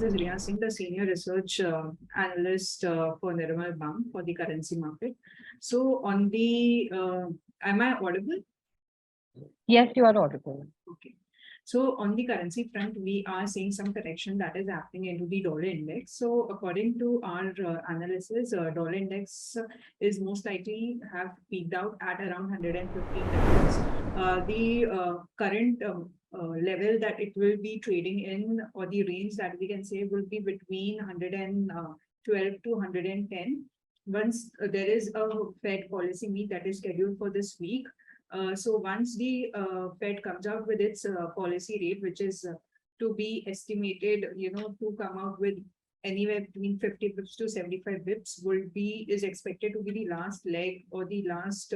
is Riya Singh, the Senior Research Analyst for Nirmal for the currency market. So on the, am I audible? Yes, you are audible. Okay. So on the currency front, we are seeing some correction that is happening into the dollar index. So according to our analysis, dollar index is most likely have peaked out at around 115 levels. The current level that it will be trading in, or the range that we can say, will be between 112 to 110. Once there is a Fed policy meet that is scheduled for this week, so once the Fed comes out with its policy rate, which is to be estimated, to come out with anywhere between 50 bips to 75 bips, is expected to be the last leg or the last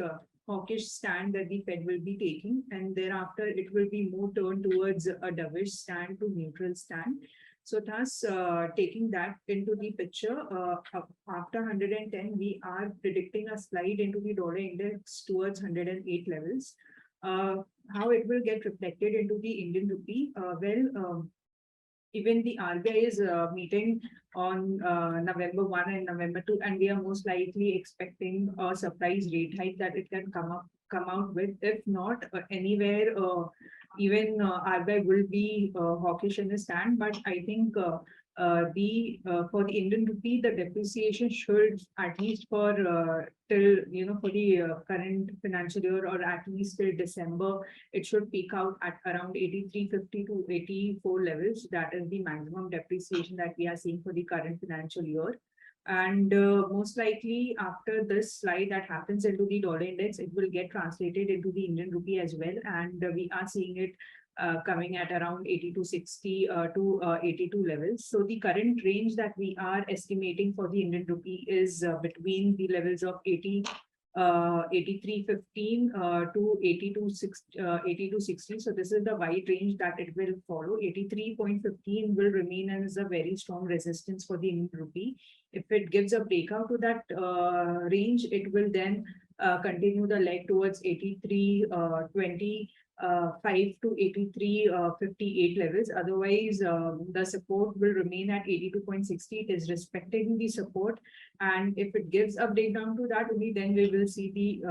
hawkish stand that the Fed will be taking, and thereafter it will be more turned towards a dovish stand to neutral stand. So thus, taking that into the picture, after 110, we are predicting a slide into the dollar index towards 108 levels. How it will get reflected into the Indian rupee? Even the RBI is meeting on November 1 and November 2, and we are most likely expecting a surprise rate hike that it can come out with. If not, anywhere, even RBI will be hawkish in the stand. But I think for the Indian rupee, the depreciation should, at least for till for the current financial year, or at least till December, it should peak out at around 83.50 to 84 levels. That is the maximum depreciation that we are seeing for the current financial year. And most likely after this slide that happens into the dollar index, it will get translated into the Indian rupee as well. And we are seeing it coming at around 82.60 to 82 levels. So the current range that we are estimating for the Indian rupee is between the levels of 83.15 to 82.60. So this is the wide range that it will follow. 83.15 will remain as a very strong resistance for the Indian rupee. If it gives a breakout to that range, it will then continue the leg towards 83.20. 5 to 83.58 levels. Otherwise, the support will remain at 82.60. It is respecting the support, and if it gives a breakdown to that only, then we will see the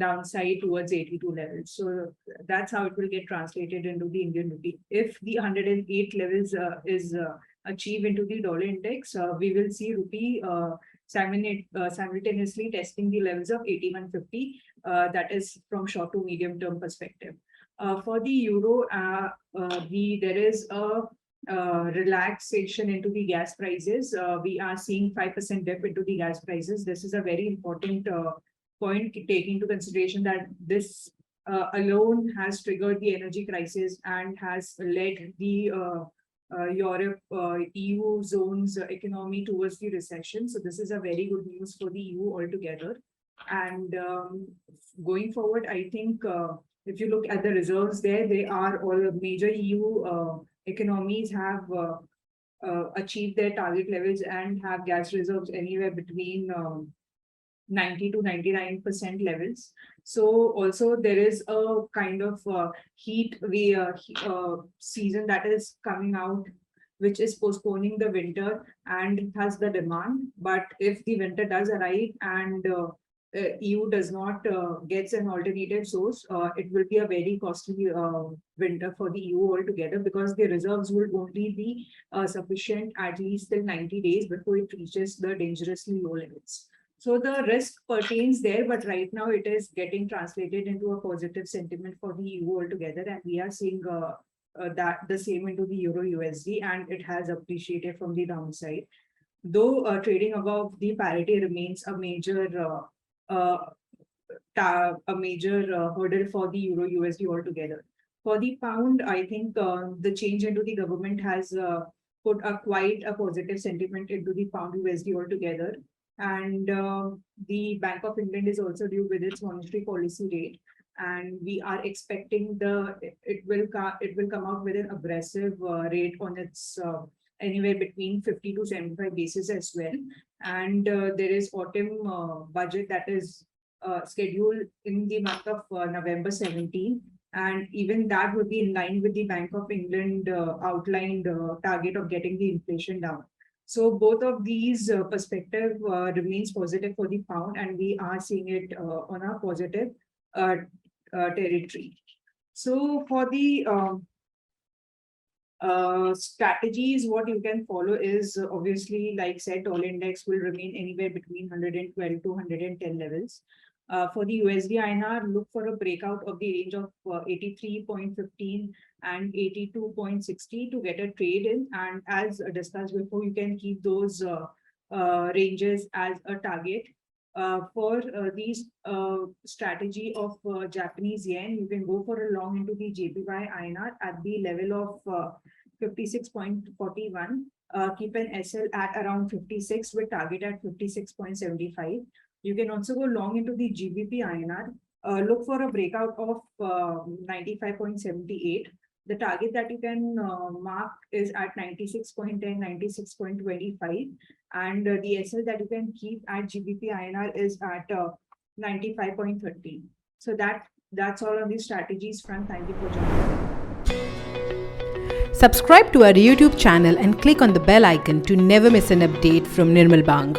downside towards 82 levels. So that's how it will get translated into the Indian rupee. If the 108 levels is achieved into the dollar index, we will see rupee simultaneously testing the levels of 81.50. That is from short to medium term perspective. For the euro, there is a relaxation into the gas prices. We are seeing 5% dip into the gas prices. This is a very important point, taking into consideration that this alone has triggered the energy crisis and has led the Europe, EU zone's economy towards the recession. So this is a very good news for the EU altogether. And going forward, I think if you look at the reserves there, they are all major EU economies have achieved their target levels and have gas reserves anywhere between 90 to 99% levels. So also there is a kind of heat season that is coming out, which is postponing the winter and has the demand. But if the winter does arrive and EU does not gets an alternative source, it will be a very costly winter for the EU altogether, because the reserves will only be sufficient at least till 90 days before it reaches the dangerously low levels. So the risk pertains there, but right now it is getting translated into a positive sentiment for the EU altogether, and we are seeing that the same into the Euro USD, and it has appreciated from the downside. Though trading above the parity remains a major hurdle for the Euro USD altogether. For the pound, I think the change into the government has put quite a positive sentiment into the pound USD altogether. And the Bank of England is also due with its monetary policy rate, and we are expecting it will come out with an aggressive rate on its anywhere between 50 to 75 basis as well. And there is autumn budget that is scheduled in the month of November 17, And even that would be in line with the Bank of England outlined target of getting the inflation down. So both of these perspective remains positive for the pound, and we are seeing it on a positive territory. So for the strategies, what you can follow is obviously, like said, dollar index will remain anywhere between 112 to 110 levels. For the USD/INR, look for a breakout of the range of 83.15 and 82.60 to get a trade in. And as discussed before, you can keep those ranges as a target. For these strategy of Japanese yen, you can go for a long into the JPYINR at the level of 56.41. Keep an SL at around 56 with target at 56.75. You can also go long into the GBPINR. Look for a breakout of 95.78. The target that you can mark is at 96.10, 96.25, and the SL that you can keep at GBPINR is at 95.30. So that's all on the strategies front. Thank you for joining. Subscribe to our YouTube channel and click on the bell icon to never miss an update from Nirmal Bang.